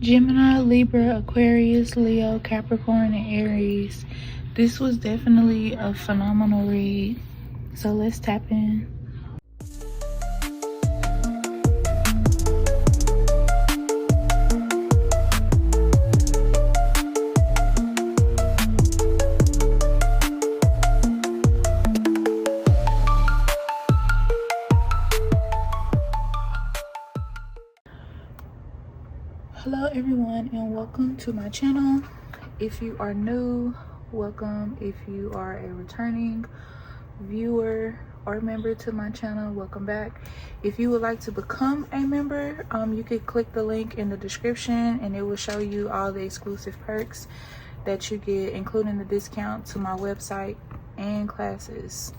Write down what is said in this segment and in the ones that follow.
Gemini, Libra, Aquarius, Leo, Capricorn, and Aries. This was definitely a phenomenal read. So let's tap in. Hello everyone, and welcome to my channel. If you are new, welcome. If you are a returning viewer or member to my channel, welcome back. If you would like to become a member, you could click the link in the description and it will show you all the exclusive perks that you get, including the discount to my website and classes.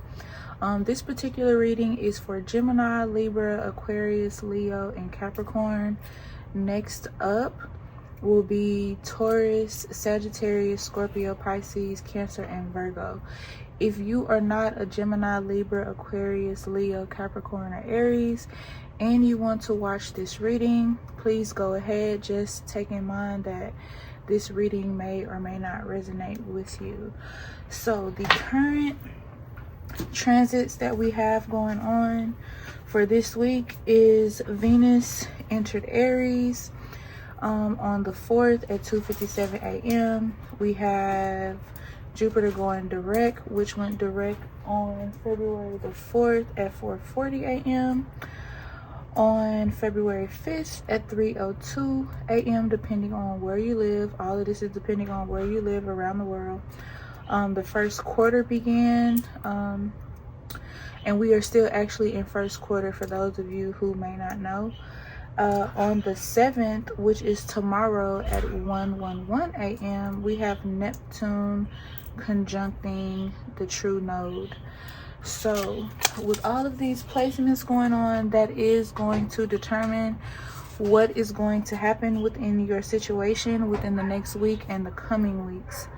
This particular reading is for Gemini, Libra, Aquarius, Leo, and Capricorn. Next up will be Taurus, Sagittarius, Scorpio, Pisces, Cancer, and Virgo. If you are not a Gemini, Libra, Aquarius, Leo, Capricorn, or Aries, and you want to watch this reading, please go ahead. Just take in mind that this reading may or may not resonate with you. So the current transits that we have going on for this week is Venus entered Aries on the 4th at 2:57 a.m. We have Jupiter going direct, which went direct on February the 4th at 4:40 a.m. On February 5th at 3:02 a.m. depending on where you live. All of this is depending on where you live around the world. The first quarter began, and we are still actually in first quarter for those of you who may not know. On the 7th, which is tomorrow at 1:11 a.m., we have Neptune conjuncting the true node. So with all of these placements going on, that is going to determine what is going to happen within your situation within the next week and the coming weeks.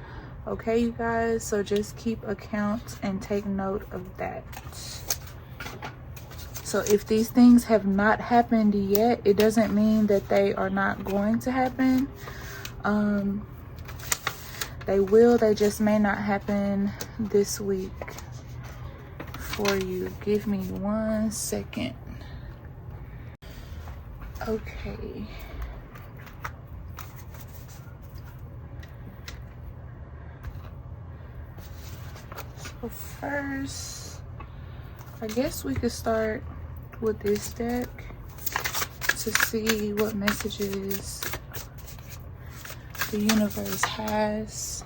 Okay, you guys, so just keep account and take note of that. So if these things have not happened yet, it doesn't mean that they are not going to happen. They will, they just may not happen this week for you. Give me 1 second. Okay. So first, I guess we could start with this deck to see what messages the universe has,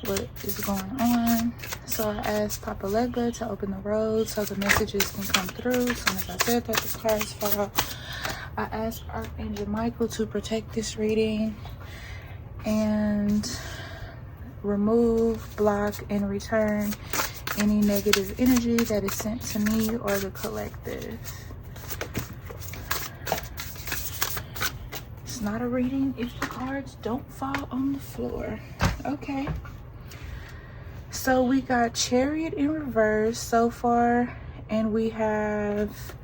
what is going on. So I asked Papa Legba to open the road so the messages can come through. As soon as I said that, the cards fall out. I asked Archangel Michael to protect this reading and remove, block, and return any negative energy that is sent to me or the collective. It's not a reading if the cards don't fall on the floor. Okay. So we got Chariot in reverse so far, and we have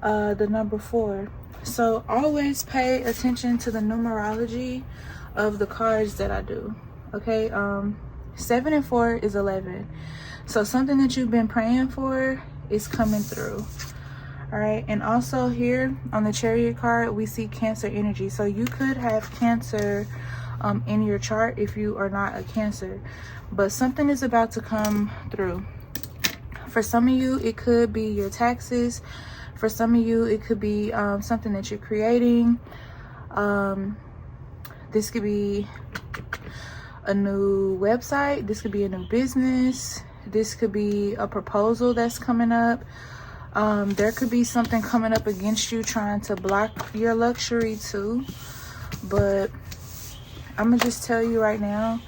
the number 4. So always pay attention to the numerology of the cards that I do. Okay, 7 and 4 is 11. So something that you've been praying for is coming through. All right, and also here on the Chariot card, we see Cancer energy. So you could have Cancer in your chart if you are not a Cancer, but something is about to come through. For some of you, it could be your taxes. For some of you, it could be something that you're creating. This could be a new website. This could be a new business. This could be a proposal that's coming up. There could be something coming up against you trying to block your luxury too. But I'm gonna just tell you right now,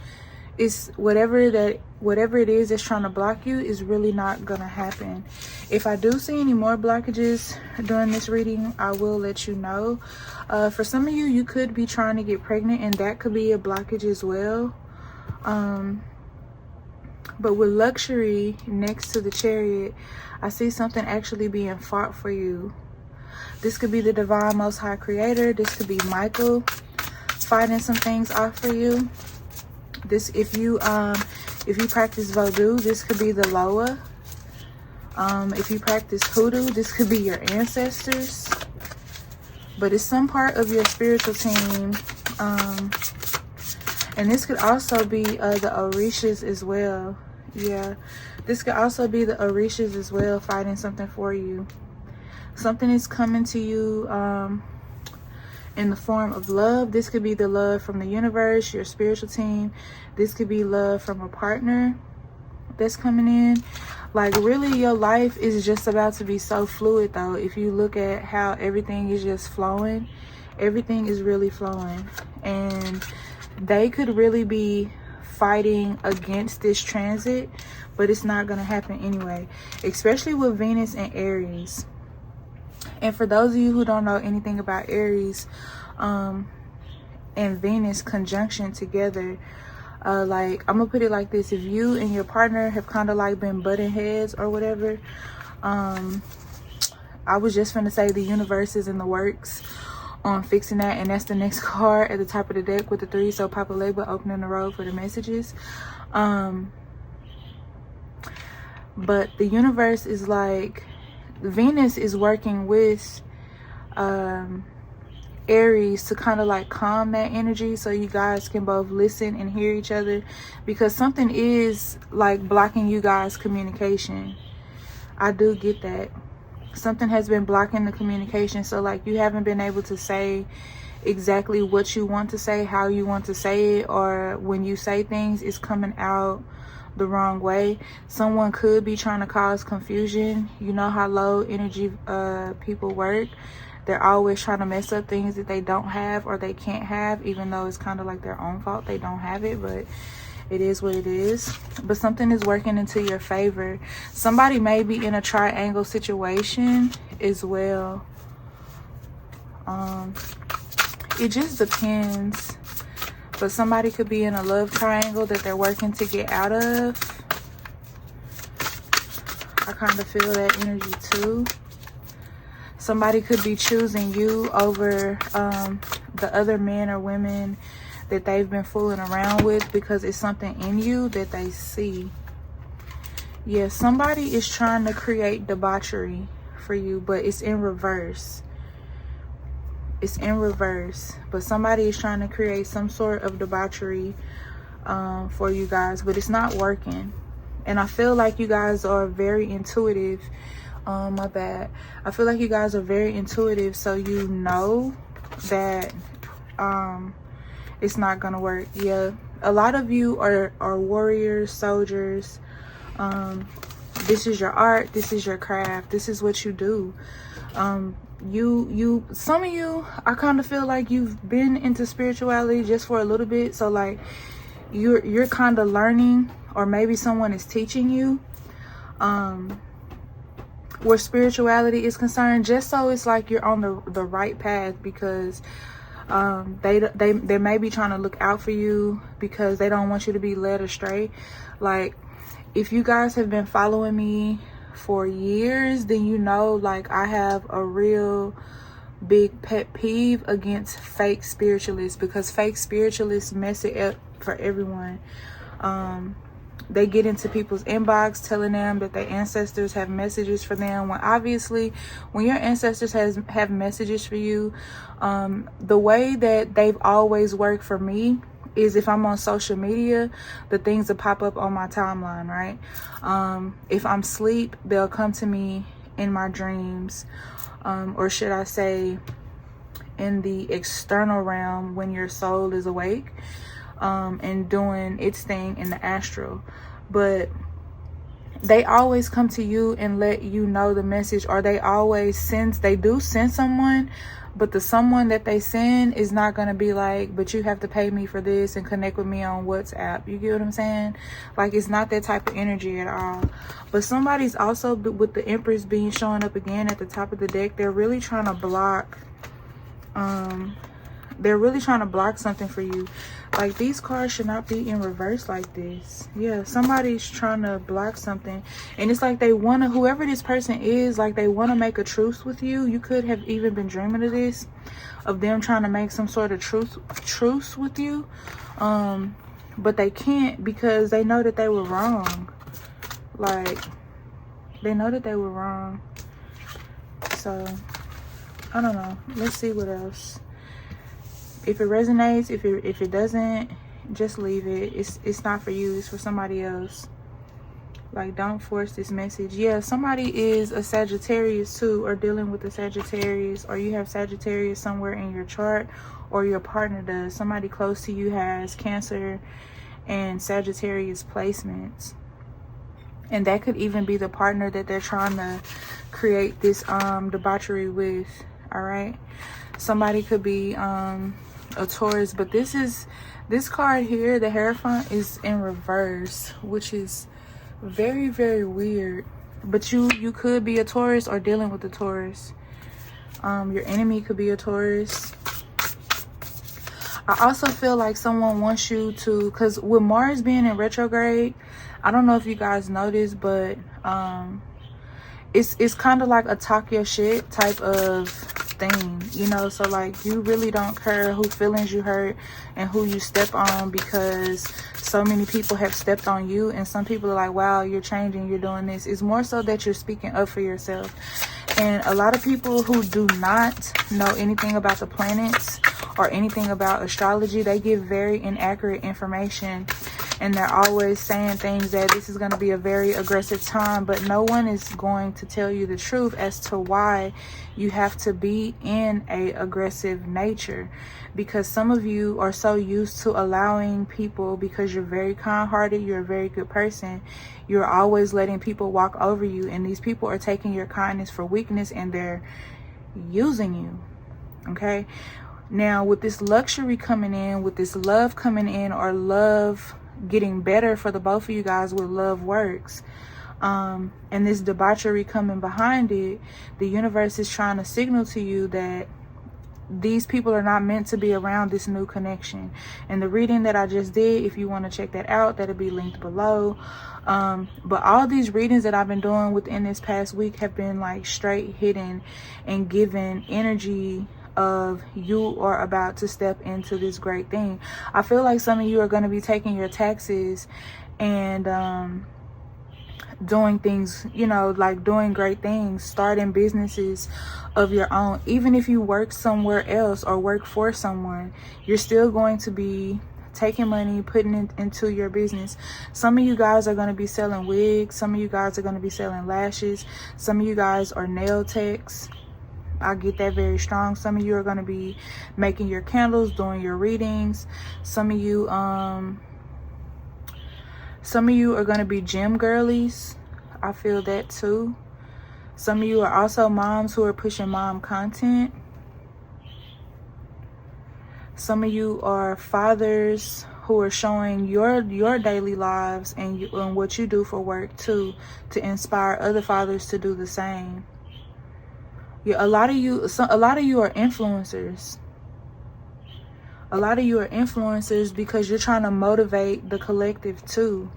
it's whatever it is that's trying to block you is really not gonna happen. If I do see any more blockages during this reading, I will let you know. For some of you, you could be trying to get pregnant, and that could be a blockage as well. But with luxury next to the Chariot, I see something actually being fought for you. This could be the divine most high creator. This could be Michael fighting some things off for you. This, if you practice voodoo, this could be the Loa. If you practice hoodoo, this could be your ancestors. But it's some part of your spiritual team. And this could also be the Orishas as well. Yeah, this could also be the Orishas as well, fighting something for you. Something is coming to you in the form of love. This could be the love from the universe, your spiritual team. This could be love from a partner that's coming in. Like, really, your life is just about to be so fluid, though. If you look at how everything is just flowing, everything is really flowing. And they could really be fighting against this transit, but it's not going to happen anyway, especially with Venus and Aries. And for those of you who don't know anything about Aries and Venus conjunction together, like, I'm gonna put it like this: if you and your partner have kind of like been butting heads or whatever, I was just gonna say the universe is in the works on fixing that, and that's the next card at the top of the deck with the 3. So Papa Legba opening the road for the messages. But the universe is like, Venus is working with Aries to kind of like calm that energy, so you guys can both listen and hear each other, because something is like blocking you guys' communication. I do get that. Something has been blocking the communication, so like you haven't been able to say exactly what you want to say, how you want to say it, or when you say things, it's coming out the wrong way. Someone could be trying to cause confusion. You know how low energy people work. They're always trying to mess up things that they don't have or they can't have, even though it's kind of like their own fault they don't have it, but it is what it is. But something is working into your favor. Somebody may be in a triangle situation as well. It just depends. But somebody could be in a love triangle that they're working to get out of. I kind of feel that energy too. Somebody could be choosing you over the other men or women that they've been fooling around with, because it's something in you that they see. Yeah, somebody is trying to create debauchery for you, but it's in reverse. It's in reverse. But somebody is trying to create some sort of debauchery for you guys, but it's not working. And I feel like you guys are very intuitive. My bad. I feel like you guys are very intuitive, so you know that it's not gonna work. Yeah, a lot of you are warriors, soldiers. This is your art, this is your craft, this is what you do. Some of you, I kind of feel like you've been into spirituality just for a little bit, so like you're kind of learning, or maybe someone is teaching you where spirituality is concerned, just so it's like you're on the right path, because they may be trying to look out for you because they don't want you to be led astray. Like, if you guys have been following me for years, then you know, like, I have a real big pet peeve against fake spiritualists, because fake spiritualists mess it up for everyone. They get into people's inbox telling them that their ancestors have messages for them, when obviously when your ancestors have messages for you, the way that they've always worked for me is, if I'm on social media, the things that pop up on my timeline, right? If I'm asleep, they'll come to me in my dreams, or should I say in the external realm when your soul is awake, and doing its thing in the astral. But they always come to you and let you know the message, or they do send someone, but the someone that they send is not going to be like, but you have to pay me for this and connect with me on WhatsApp. You get what I'm saying? Like, it's not that type of energy at all. But somebody's also, with the Empress being showing up again at the top of the deck, they're really trying to block They're really trying to block something for you. Like, these cards should not be in reverse like this. Yeah, somebody's trying to block something. And it's like they want to, whoever this person is, like they want to make a truce with you. You could have even been dreaming of this, of them trying to make some sort of truce with you. But they can't, because they know that they were wrong. Like, they know that they were wrong. So, I don't know. Let's see what else. If it resonates, if it doesn't, just leave it. It's not for you. It's for somebody else. Like, don't force this message. Yeah, somebody is a Sagittarius too, or dealing with a Sagittarius, or you have Sagittarius somewhere in your chart, or your partner does. Somebody close to you has Cancer and Sagittarius placements. And that could even be the partner that they're trying to create this debauchery with. All right, somebody could be a Taurus, but this card here, the Hierophant, is in reverse, which is very, very weird. But you could be a Taurus or dealing with a Taurus. Your enemy could be a Taurus. I also feel like someone wants you to, because with Mars being in retrograde, I don't know if you guys noticed, but it's kind of like a talk your shit type of thing, you know. So like, you really don't care who feelings you hurt and who you step on, because so many people have stepped on you, and some people are like, wow, you're changing, you're doing this. It's more so that you're speaking up for yourself. And a lot of people who do not know anything about the planets or anything about astrology, they give very inaccurate information, and they're always saying things that this is going to be a very aggressive time, but no one is going to tell you the truth as to why you have to be in a aggressive nature. Because some of you are so used to allowing people, because you're very kind-hearted, you're a very good person, you're always letting people walk over you, and these people are taking your kindness for weakness, and they're using you. Okay, now with this luxury coming in, with this love coming in, or love getting better for the both of you guys with love works, and this debauchery coming behind it, the universe is trying to signal to you that these people are not meant to be around this new connection. And the reading that I just did, if you want to check that out, that'll be linked below. But all these readings that I've been doing within this past week have been like straight hitting and giving energy of you are about to step into this great thing. I feel like some of you are going to be taking your taxes and doing things, you know, like doing great things, starting businesses of your own. Even if you work somewhere else or work for someone, you're still going to be taking money, putting it into your business. Some of you guys are going to be selling wigs. Some of you guys are going to be selling lashes. Some of you guys are nail techs. I get that very strong. Some of you are going to be making your candles, doing your readings. Some of you are going to be gym girlies. I feel that too. Some of you are also moms who are pushing mom content. Some of you are fathers who are showing your daily lives and what you do for work too, to inspire other fathers to do the same. Yeah, a lot of you are influencers. A lot of you are influencers because you're trying to motivate the collective too.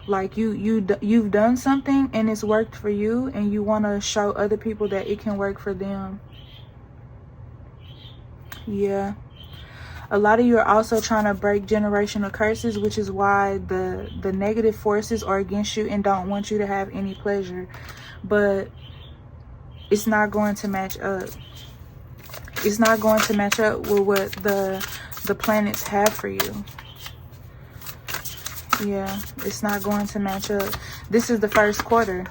Like you've done something and it's worked for you, and you want to show other people that it can work for them. Yeah. A lot of you are also trying to break generational curses, which is why the negative forces are against you and don't want you to have any pleasure. But it's not going to match up. It's not going to match up with what the planets have for you. Yeah, it's not going to match up. This is the first quarter.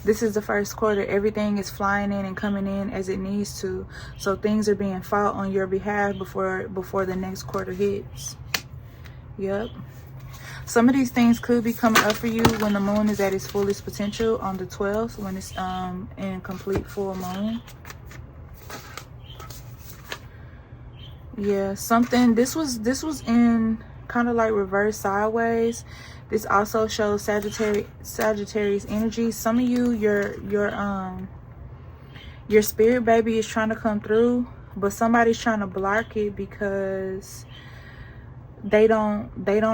This is the first quarter. Everything is flying in and coming in as it needs to. So things are being fought on your behalf before the next quarter hits. Yep. Some of these things could be coming up for you when the moon is at its fullest potential on the 12th, when it's in complete full moon. Yeah, something, this was in kind of like reverse sideways. This also shows Sagittarius energy. Some of you, your spirit baby is trying to come through, but somebody's trying to block it because they don't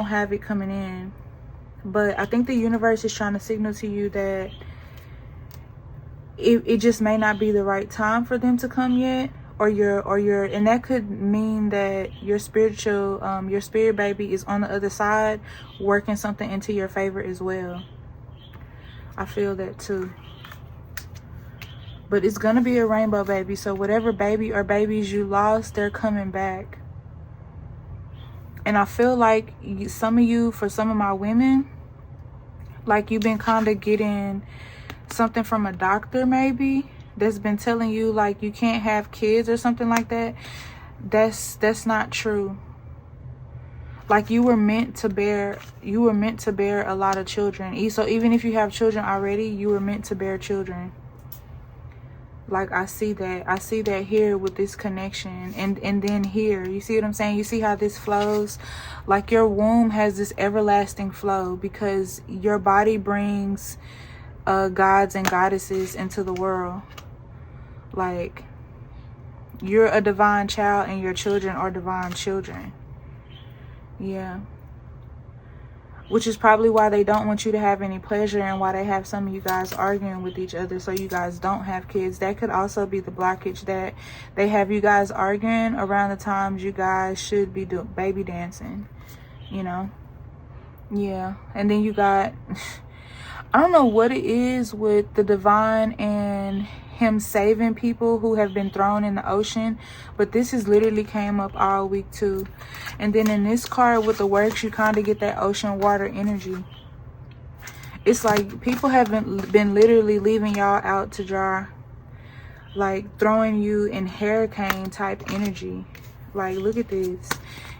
have it coming in. But I think the universe is trying to signal to you that it just may not be the right time for them to come yet, or your and that could mean that your spirit baby is on the other side working something into your favor as well. I feel that too. But it's gonna be a rainbow baby. So whatever baby or babies you lost, they're coming back. And I feel like some of you, for some of my women, like you've been kind of getting something from a doctor maybe that's been telling you like you can't have kids or something like that. That's not true. Like you were meant to bear a lot of children. So even if you have children already, you were meant to bear children. Like I see that here with this connection, and then here, you see what I'm saying? You see how this flows? Like your womb has this everlasting flow because your body brings gods and goddesses into the world. Like you're a divine child and your children are divine children. Yeah. Which is probably why they don't want you to have any pleasure, and why they have some of you guys arguing with each other so you guys don't have kids. That could also be the blockage, that they have you guys arguing around the times you guys should be doing baby dancing, you know? Yeah. And then you got, I don't know what it is with the divine and him saving people who have been thrown in the ocean, but this has literally came up all week too. And then in this card with the works, you kind of get that ocean water energy. It's like people have been literally leaving y'all out to dry, like throwing you in hurricane type energy. Like look at this,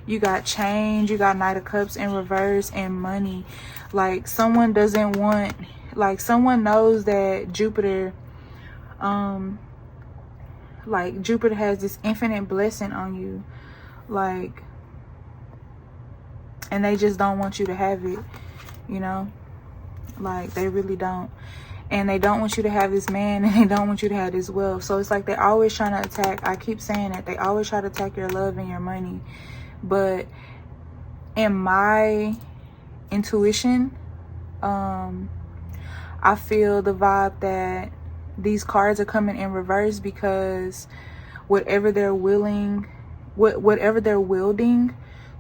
you got change, you got Knight of Cups in reverse, and money. Like someone doesn't want, like someone knows that Jupiter, like Jupiter has this infinite blessing on you, like, and they just don't want you to have it, you know? Like they really don't. And they don't want you to have this man, and they don't want you to have this wealth. So it's like they're always trying to attack. I keep saying that they always try to attack your love and your money. But in my intuition, I feel the vibe that these cards are coming in reverse because whatever they're wielding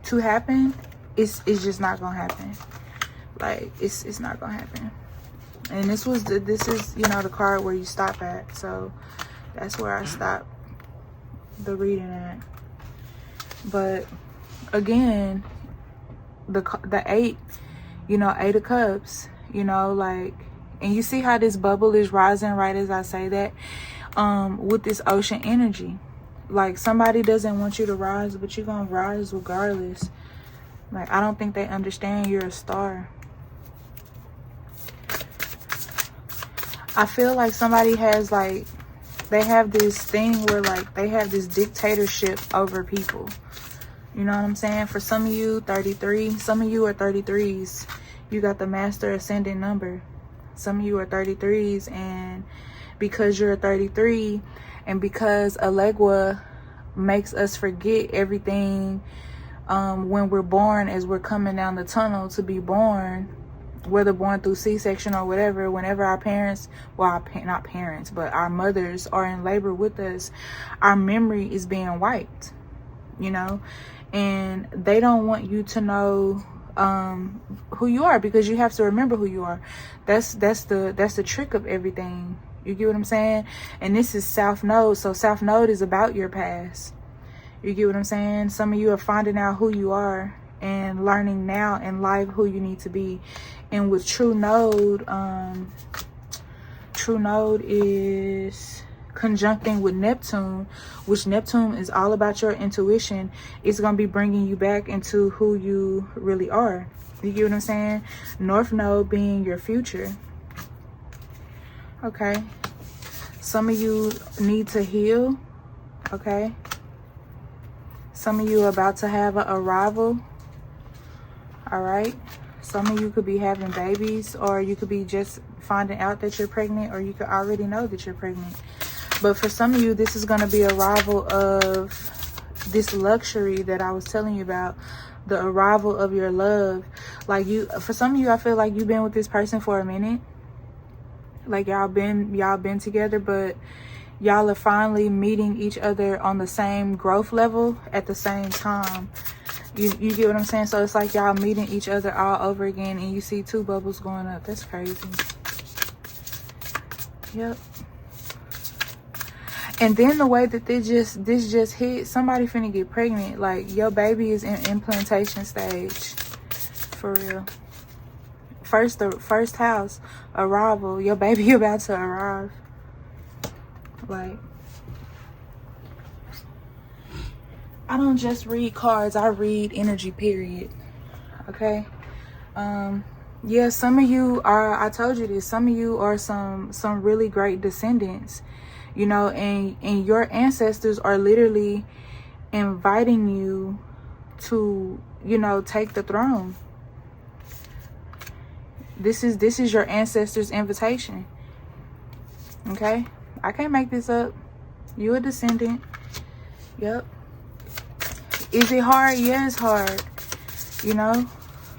to happen, it's just not gonna happen. Like it's not gonna happen. And this is you know the card where you stop at, so that's where I stopped the reading at. But again, the 8, you know, 8 of Cups, you know, like, and you see how this bubble is rising right as I say that, with this ocean energy. Like somebody doesn't want you to rise, but you're gonna rise regardless. Like I don't think they understand you're a star. I feel like somebody has, like, they have this thing where like they have this dictatorship over people. You know what I'm saying? For some of you, 33, some of you are 33s. You got the master ascending number. Some of you are 33s, and because you're a 33, and because Allegra makes us forget everything when we're born, as we're coming down the tunnel to be born, whether born through C-section or whatever, whenever our parents, well, not parents, but our mothers are in labor with us, our memory is being wiped, you know? And they don't want you to know who you are, because you have to remember who you are. That's the trick of everything. You get what I'm saying? And this is South Node, so South Node is about your past. You get what I'm saying? Some of you are finding out who you are and learning now in life who you need to be. And with True Node is conjuncting with Neptune, which Neptune is all about your intuition. It's going to be bringing you back into who you really are. You get what I'm saying? North Node being your future. Okay. Some of you need to heal. Okay. Some of you are about to have an arrival. All right. Some of you could be having babies, or you could be just finding out that you're pregnant, or you could already know that you're pregnant. But for some of you, this is going to be arrival of this luxury that I was telling you about, the arrival of your love. Like, for some of you, I feel like you've been with this person for a minute. Like, y'all been together, but y'all are finally meeting each other on the same growth level at the same time. You get what I'm saying? So it's like y'all meeting each other all over again, and you see 2 bubbles going up. That's crazy. Yep. And then the way that this just hit, somebody finna get pregnant. Like, your baby is in implantation stage. For real. The first house, arrival. Your baby about to arrive. Like, I don't just read cards, I read energy, period. Okay? Yeah, some of you are, I told you this, some of you are some really great descendants. You know, and your ancestors are literally inviting you to, you know, take the throne. This is your ancestors' invitation. Okay? I can't make this up. You a descendant. Yep. Is it hard? Yeah, it's hard. You know?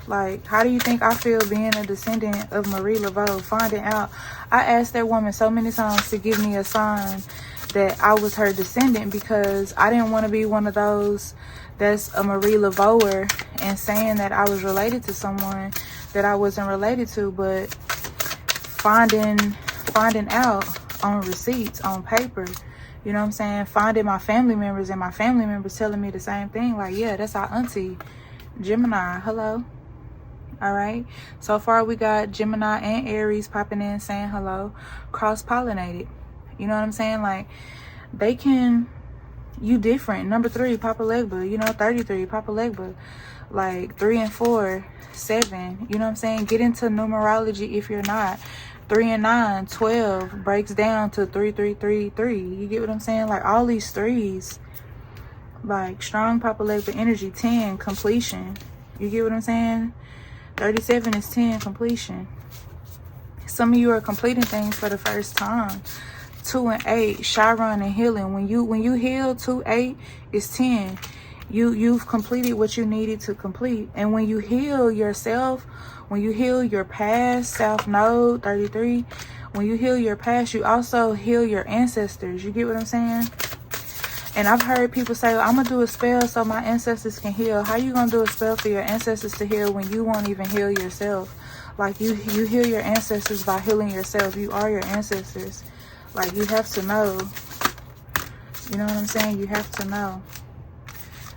Like, how do you think I feel being a descendant of Marie Laveau? Finding out, I asked that woman so many times to give me a sign that I was her descendant, because I didn't want to be one of those that's a Marie Laveauer and saying that I was related to someone that I wasn't related to. But finding out on receipts, on paper, you know what I'm saying? Finding my family members, and my family members telling me the same thing. Like, yeah, that's our auntie. Gemini, hello. All right, so far we got Gemini and Aries popping in saying hello, cross-pollinated. You know what I'm saying? Like, they can, you different. Number 3, Papa Legba, you know, 33, Papa Legba. Like, 3 and 4, 7, you know what I'm saying? Get into numerology if you're not. 3 and 9, 12 breaks down to 3, 3, 3, 3. You get what I'm saying? Like, all these threes, like, strong Papa Legba energy. 10, completion. You get what I'm saying? 37 is 10, completion. Some of you are completing things for the first time. 2 and 8, Chiron and healing. When you heal, 2, 8 is 10. You've completed what you needed to complete. And when you heal yourself, when you heal your past, South Node, 33, when you heal your past, you also heal your ancestors. You get what I'm saying? And I've heard people say, well, I'm going to do a spell so my ancestors can heal. How you going to do a spell for your ancestors to heal when you won't even heal yourself? Like, you heal your ancestors by healing yourself. You are your ancestors. Like, you have to know. You know what I'm saying? You have to know.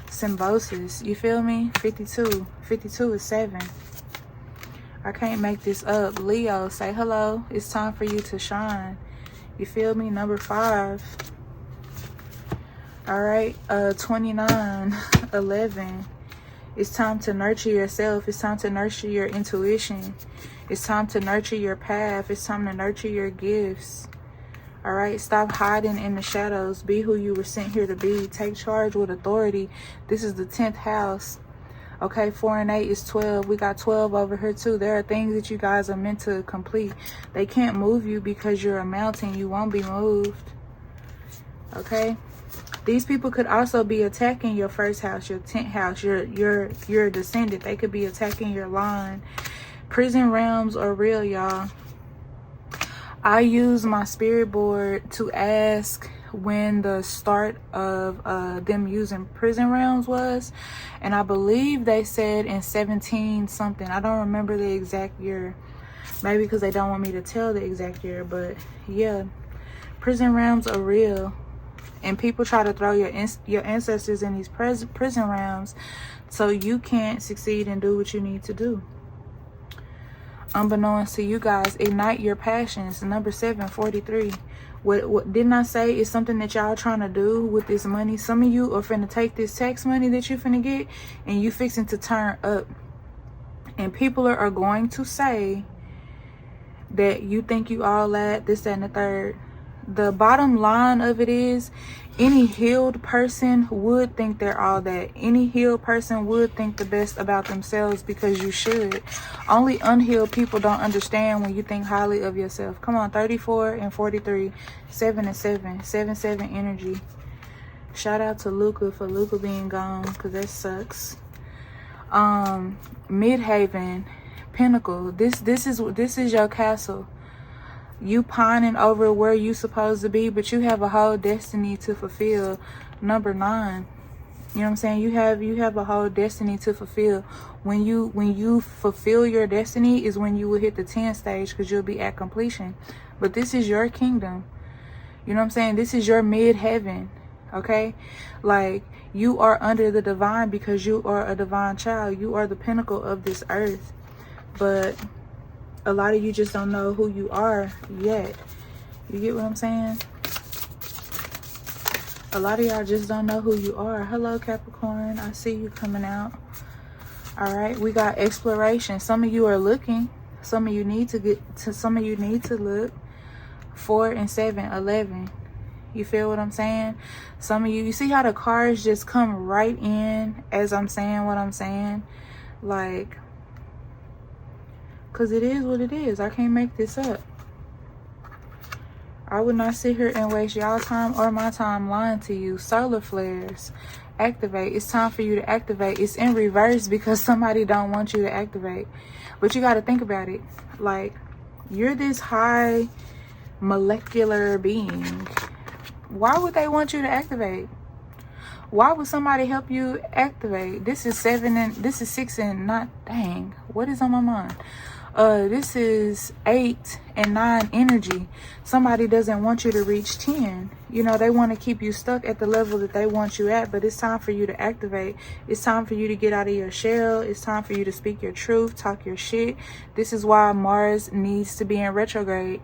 Symbiosis. You feel me? 52. 52 is 7. I can't make this up. Leo, say hello. It's time for you to shine. You feel me? Number 5. All right, 29, 11. It's time to nurture yourself. It's time to nurture your intuition. It's time to nurture your path. It's time to nurture your gifts. All right, stop hiding in the shadows. Be who you were sent here to be. Take charge with authority. This is the 10th house. Okay, 4 and 8 is 12. We got 12 over here too. There are things that you guys are meant to complete. They can't move you because you're a mountain. You won't be moved. Okay. These people could also be attacking your first house, your 10th house, your descendant. They could be attacking your line. Prison realms are real, y'all. I use my spirit board to ask when the start of them using prison realms was, and I believe they said in 17 something. I don't remember the exact year, maybe because they don't want me to tell the exact year, but yeah, prison realms are real. And people try to throw your ancestors in these prison realms so you can't succeed and do what you need to do. Unbeknownst to you guys, ignite your passions. Number 7, 43. What didn't I say is something that y'all trying to do with this money? Some of you are finna take this tax money that you finna get and you fixing to turn up. And people are going to say that you think you all that, this, that, and the third. the bottom line of it is, any healed person would think they're all that. Any healed person would think the best about themselves, because you should. Only unhealed people don't understand when you think highly of yourself. Come on, 34 and 43, 7 and 7, 7 energy. Shout out to Luca for Luca being gone, because that sucks. Midhaven, Pinnacle. This is your castle. You pining over where you supposed to be, but you have a whole destiny to fulfill. Number 9. You know what I'm saying? You have a whole destiny to fulfill. When you fulfill your destiny is when you will hit the 10 stage, because you'll be at completion. But this is your kingdom. You know what I'm saying? This is your midheaven. Okay? Like, you are under the divine because you are a divine child. You are the pinnacle of this earth. But a lot of you just don't know who you are yet. You get what I'm saying? A lot of y'all just don't know who you are. Hello, Capricorn. I see you coming out. All right, we got exploration. Some of you are looking. Some of you need to look. 4 and 7, 11. You feel what I'm saying? Some of you see how the cards just come right in as I'm saying what I'm saying? Like, because it is what it is. I can't make this up. I would not sit here and waste y'all time or my time lying to you. Solar flares. Activate. It's time for you to activate. It's in reverse because somebody don't want you to activate. But you got to think about it. Like, you're this high molecular being. Why would they want you to activate? Why would somebody help you activate? This is 7 and this is 6 and not, dang, what is on my mind? This is 8 and 9 energy. Somebody doesn't want you to reach 10. You know, they want to keep you stuck at the level that they want you at, but it's time for you to activate. It's time for you to get out of your shell. It's time for you to speak your truth, talk your shit. This is why Mars needs to be in retrograde,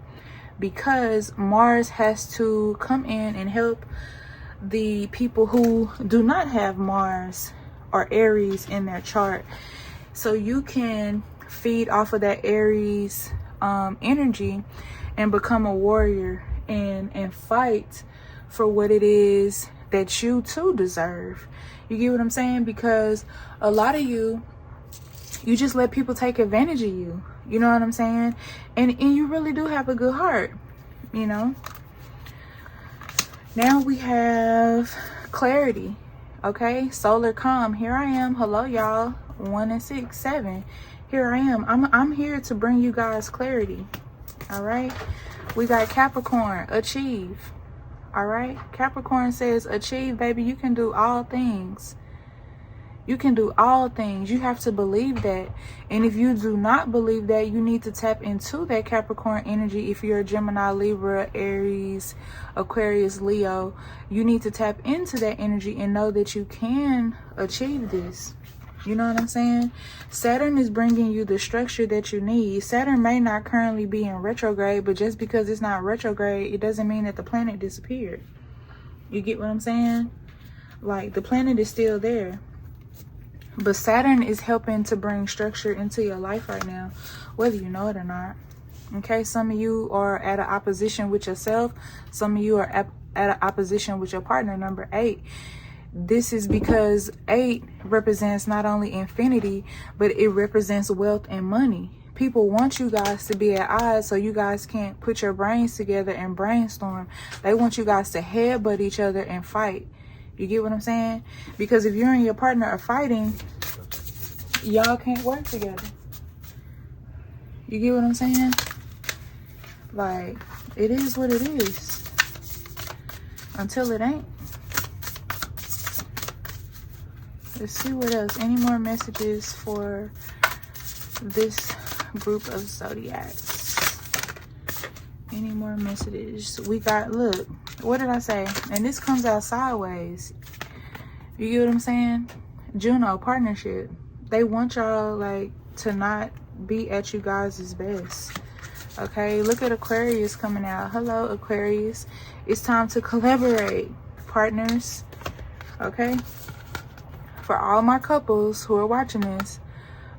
because Mars has to come in and help the people who do not have Mars or Aries in their chart, so you can feed off of that Aries energy and become a warrior and fight for what it is that you too deserve. You get what I'm saying? Because a lot of you just let people take advantage of you. You know what I'm saying? And you really do have a good heart, you know. Now we have clarity. Okay, solar calm. Here I am. Hello, y'all. 1 and 6, 7. Here I am. I'm here to bring you guys clarity. All right. We got Capricorn, achieve. All right. Capricorn says, achieve, baby. You can do all things. You can do all things. You have to believe that. And if you do not believe that, you need to tap into that Capricorn energy. If you're a Gemini, Libra, Aries, Aquarius, Leo, you need to tap into that energy and know that you can achieve this. You know what I'm saying? Saturn is bringing you the structure that you need. Saturn may not currently be in retrograde, but just because it's not retrograde, it doesn't mean that the planet disappeared. You get what I'm saying? Like, the planet is still there. But Saturn is helping to bring structure into your life right now, whether you know it or not. Okay, some of you are at an opposition with yourself. Some of you are at an opposition with your partner, number 8. This is because 8 represents not only infinity, but it represents wealth and money. People want you guys to be at odds so you guys can't put your brains together and brainstorm. They want you guys to headbutt each other and fight. You get what I'm saying? Because if you and your partner are fighting, y'all can't work together. You get what I'm saying? Like, it is what it is. Until it ain't. Let's see what else. Any more messages for this group of zodiacs? Any more messages? We got, look, what did I say? And this comes out sideways. You get what I'm saying? Juno, partnership. They want y'all, like, to not be at you guys' best. Okay, look at Aquarius coming out. Hello, Aquarius. It's time to collaborate, partners. Okay? For all my couples who are watching this,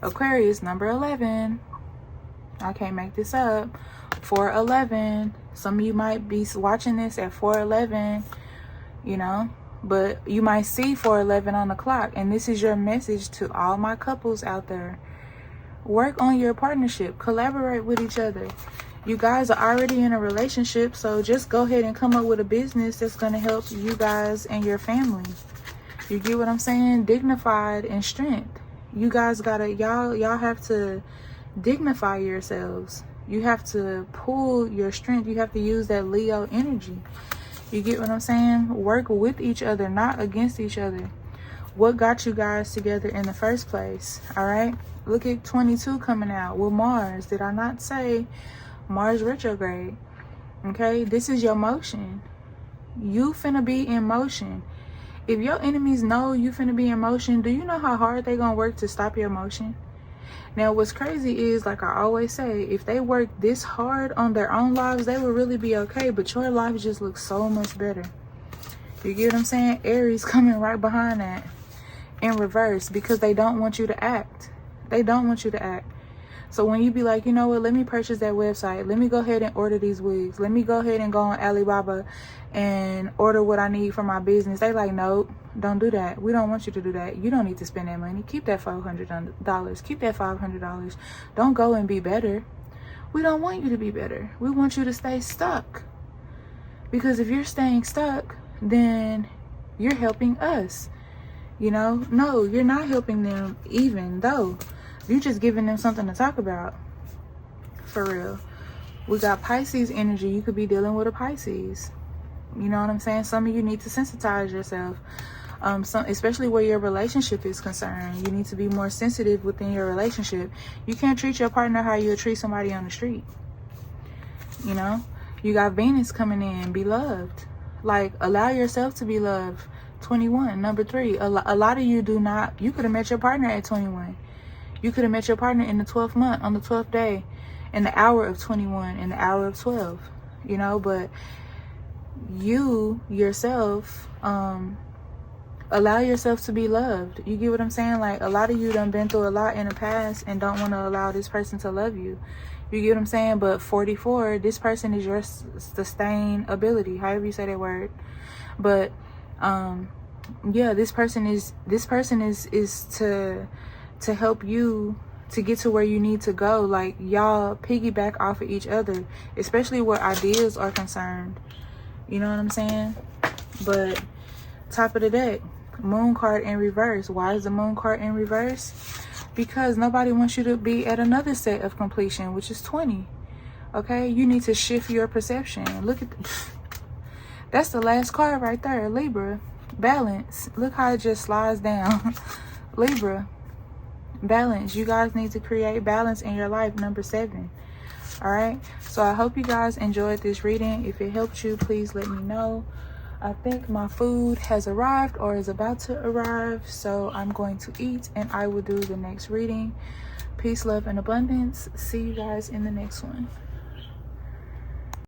Aquarius, number 11. I can't make this up. 411. Some of you might be watching this at 4:11, you know, but you might see 4:11 on the clock. And this is your message to all my couples out there. Work on your partnership. Collaborate with each other. You guys are already in a relationship, so just go ahead and come up with a business that's going to help you guys and your family. You get what I'm saying? Dignified and strength. You guys gotta, y'all have to dignify yourselves. You have to pull your strength. You have to use that Leo energy. You get what I'm saying? Work with each other, not against each other. What got you guys together in the first place? All right? Look at 22 coming out with Mars. Did I not say Mars retrograde? Okay? This is your motion. You finna be in motion. If your enemies know you finna be in motion, do you know how hard they gonna work to stop your motion? Now, what's crazy is, like I always say, if they work this hard on their own lives, they will really be okay, but your life just looks so much better. You get what I'm saying? Aries coming right behind that in reverse, because they don't want you to act. They don't want you to act. So when you be like, you know what, let me purchase that website. Let me go ahead and order these wigs. Let me go ahead and go on Alibaba and order what I need for my business. They like, nope, don't do that. We don't want you to do that. You don't need to spend that money. Keep that $400. Keep that $500. Don't go and be better. We don't want you to be better. We want you to stay stuck. Because if you're staying stuck, then you're helping us. You know, no, you're not helping them, even though you're just giving them something to talk about. For real. We got Pisces energy. You could be dealing with a Pisces. You know what I'm saying? Some of you need to sensitize yourself. Especially where your relationship is concerned. You need to be more sensitive within your relationship. You can't treat your partner how you would treat somebody on the street. You know? You got Venus coming in. Be loved. Like, allow yourself to be loved. 21, number 3. A lot of you do not. You could have met your partner at 21. You could have met your partner in the 12th month, on the 12th day, in the hour of 21, in the hour of 12. You know, but you yourself, allow yourself to be loved. You get what I'm saying? Like, a lot of you done been through a lot in the past and don't want to allow this person to love you. You get what I'm saying? But 44, this person is your sustainability, however you say that word. But yeah, this person is to help you to get to where you need to go. Like, y'all piggyback off of each other, especially where ideas are concerned. You know what I'm saying? But top of the deck, moon card in reverse. Why is the moon card in reverse? Because nobody wants you to be at another set of completion, which is 20. Okay, you need to shift your perception. Look at that's the last card right there. Libra, balance. Look how it just slides down. Libra, balance. You guys need to create balance in your life. Number 7. All right, so I hope you guys enjoyed this reading. If it helped you, please let me know. I think my food has arrived or is about to arrive, so I'm going to eat and I will do the next reading. Peace, love, and abundance. See you guys in the next one.